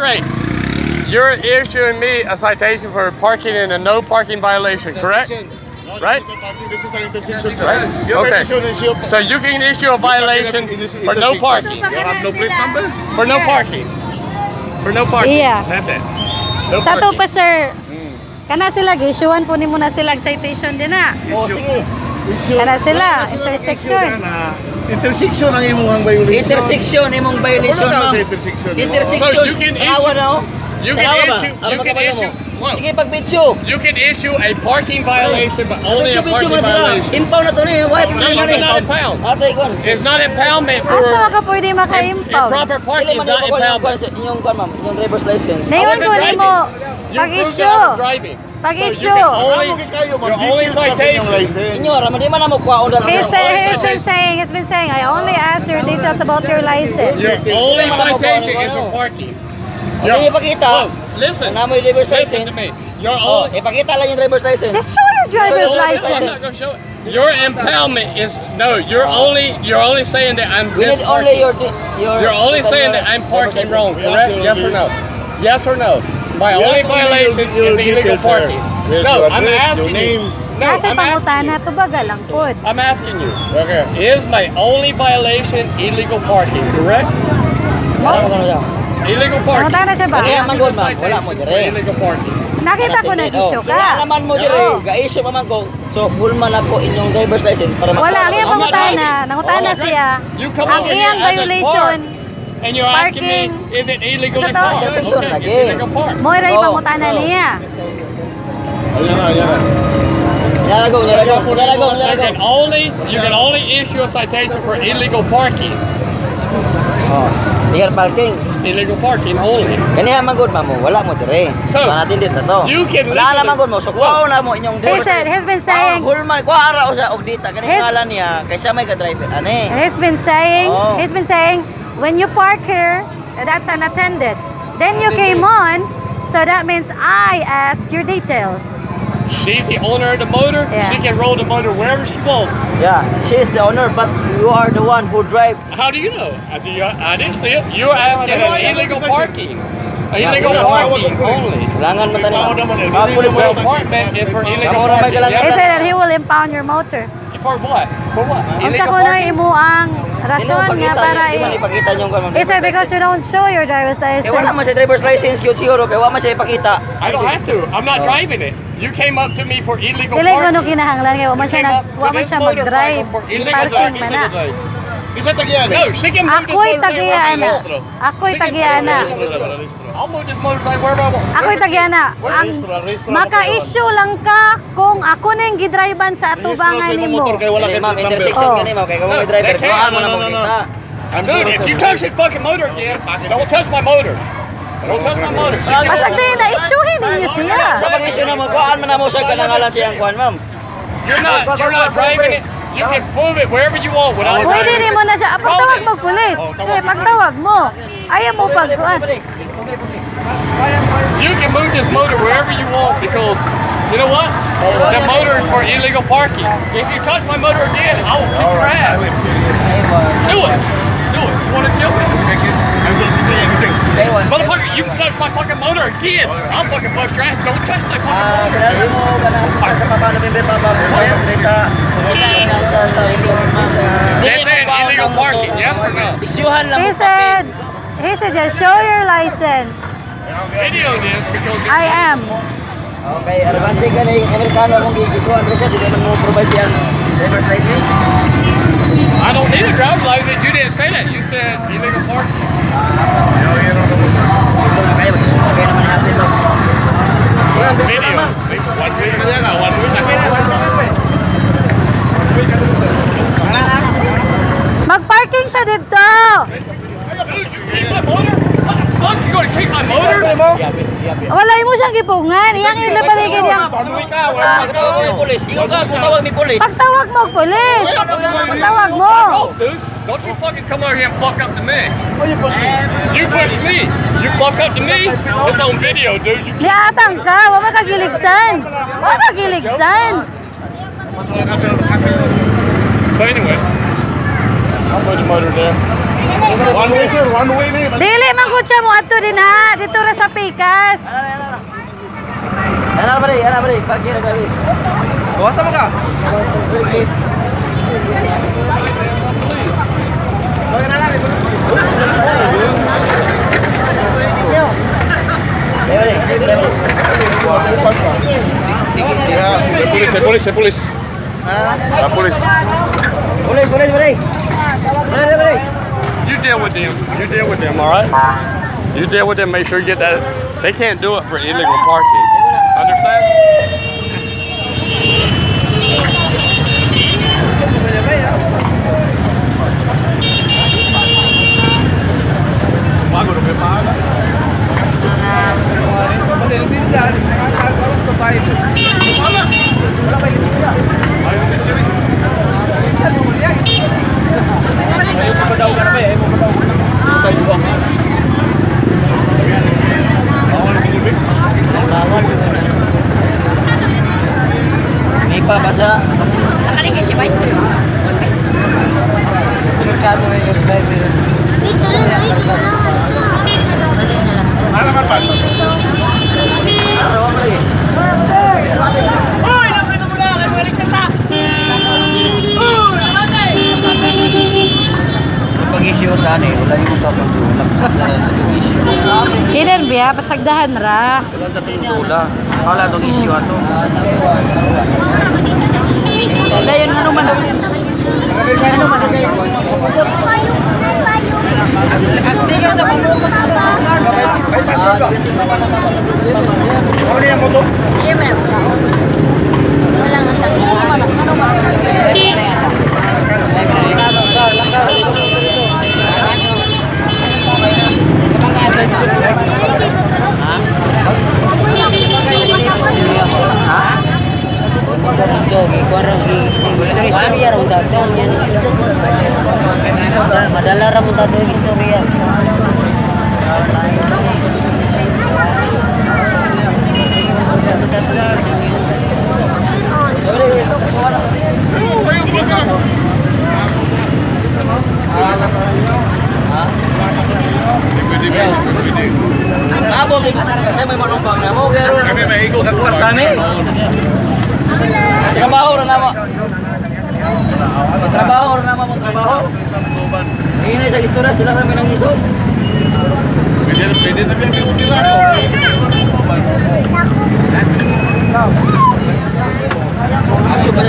straight. You're issuing me a citation for parking in a no parking violation, correct? Right? This is an intersection, sir. Right? Okay. So you can issue a violation for no parking. You have no plate number? For no parking. For no parking. Yeah. That's it. No Sa to parking. pa sir. Kana sila gissuean po nimo na sila citation din na. Kana sila intersection. Intersection ang imong violation. Intersection imong violation. Intersection. So you can issue. You can issue. Sige pag-video. You can issue a parking violation, but only a parking violation. Impound na to ni. Why No, it's not impound. It's not impoundment for Asa ka pwede maka-impound? improper parking. Is not impoundment. Yung kan ma'am, yung driver's license. Nayon ko nimo pag-issue. Pag-issue. Your only citation. Inyo, ramo di man na mo kuha order. He's been saying, I only asked your details about your license. Your only citation is for parking. Okay, ipakita. Listen. Na mo yung driver's Listen license. to me. Your only. Ipakita lang yung driver's license. Just show your driver's I'm license. not gonna show it. Your impoundment is no. You're only saying that I'm. We need only your. You're only saying that I'm parking wrong, correct? Yes or no? Yes or no? My only violation is illegal parking. No, I'm asking you. No, Kasi I'm asking pangutana you. to baga lang pod. I'm asking you. Okay. Is my only violation illegal parking, correct? Illegal parking. Pangutana siya ba? Kaya man good ma'am, wala mo dire. Illegal parking. Nakita ko nag-issue ka. Wala naman mo dire, ga-issue pa man ko. So, hulman ako inyong driver's license para Wala, ang iyang I'm not pangutana. driving. Nangutana siya. You come Ang over here iyang as a violation. And you're asking me, is it illegal to Ito, park? intersection Okay, lagi. it's illegal park. Mo ray pangutana niya. You can only issue a citation for illegal parking. Illegal parking. Illegal parking only. Kaniya man good ma'am, wala mo dire. So, natin dito to. You can wala naman good mo. So, kuha na mo inyong driver's He's been saying, hulman, kuha ara o sa ogdita. Kaniya ngalan niya, kaysa may ka-driver. Ane. he's been saying, when you park here, that's unattended. Then you came on, so that means I asked your details. She's the owner of the motor. Yeah. She can roll the motor wherever she wants. Yeah, she is the owner, but you are the one who drive. How do you know? I didn't see it. You're asking an illegal parking. Illegal parking only. Kailangan mo tayo. The apartment is for illegal parking. He said that he will impound your motor. For what? For what? Unsa ko na imo ang rason nga para ipakita niyo kung He said because you don't show your driver's license. wala man siya driver's license, yun siguro, kaya wala man siya ipakita. I don't have to. I'm not driving it. You came up to me for illegal Dili ko no parking. kinahanglan kay wa man siya mag-drive. Parking man na. Isa tagiyan. No, she can move this Ako'y motorcycle tagiana. wherever Ako'y tagiana. I'll move this motorcycle wherever I want. Ako'y tagiana. Ang maka-issue lang ka kung ako na yung gidrivean sa atubangan nimo. Hindi ma'am, intersection ka ni ma'am, kaya kung may driver, kuhaan mo na mo kita. Dude, if you touch this fucking motor again, don't touch my motor. Don't touch my motor. Basag din na issuehin ninyo siya. Sa pag-issue na mo, kuhaan mo na mo siya kanangalan siyang kuhaan ma'am. You're not driving it. You can move it wherever you want without Pwede driving nimo na siya. Pagtawag mo pulis. Eh, pagtawag mo. Ayaw mo pagkuhan. You can move this motor wherever you want because you know what? The motor is for illegal parking. If you touch my motor again, I'll kick your ass. Do it. Do it. You want to kill me? I'm going to say anything. Motherfucker, you touch my fucking motor again, I'll fucking bust your ass. Don't touch my fucking motor. That's an illegal parking, yes or no? Isyuhan lang He said just show your license. Video this because I am. Okay, arabante ka na yung Amerikano kung isyuhan ko siya, di naman mo provide siyang driver's license. I don't need a driver's license. You didn't say that. You said illegal parking. Video. Mag-parking siya dito. Keep my motor? What the fuck? You gonna keep my motor? Wala mo siyang gipungan. Iyang ilabanin siya niyang. Ikaw ka, kung tawag may pulis. Pagtawag mo, pulis. Pagtawag mo. Dude, don't you fucking come over here and fuck up to me. You push me. You fuck up to me. It's on video, dude. You Niatang ka. Huwag makagiligsan. Huwag makagiligsan. So anyway, I'll put the motor there. One way sir, one way na yun. Dili man gud siya mo adto din ha. Dito ra sa Pikas. Ana bali, parkir kami. Bawas mo ka. Polis. Polis. You deal with them. You deal with them, all right? You deal with them. Make sure you get that. They can't do it for illegal parking. Understand? Ipa basa. Pag-issue tani, wala yung tatong Hidden biya pasagdahan ra. wala tatong tula. Kala tong issue ato. Dayon ano man daw. Madala ra mo tato istorya. Abo di kasi may manumpang na mo pero Kami may ikot sa kwarta ni. Trabaho ra na mo. Trabaho ra na mo trabaho. Ini sa istorya sila kami nang iso. Pwede na biya yung tira ko. Asyik pa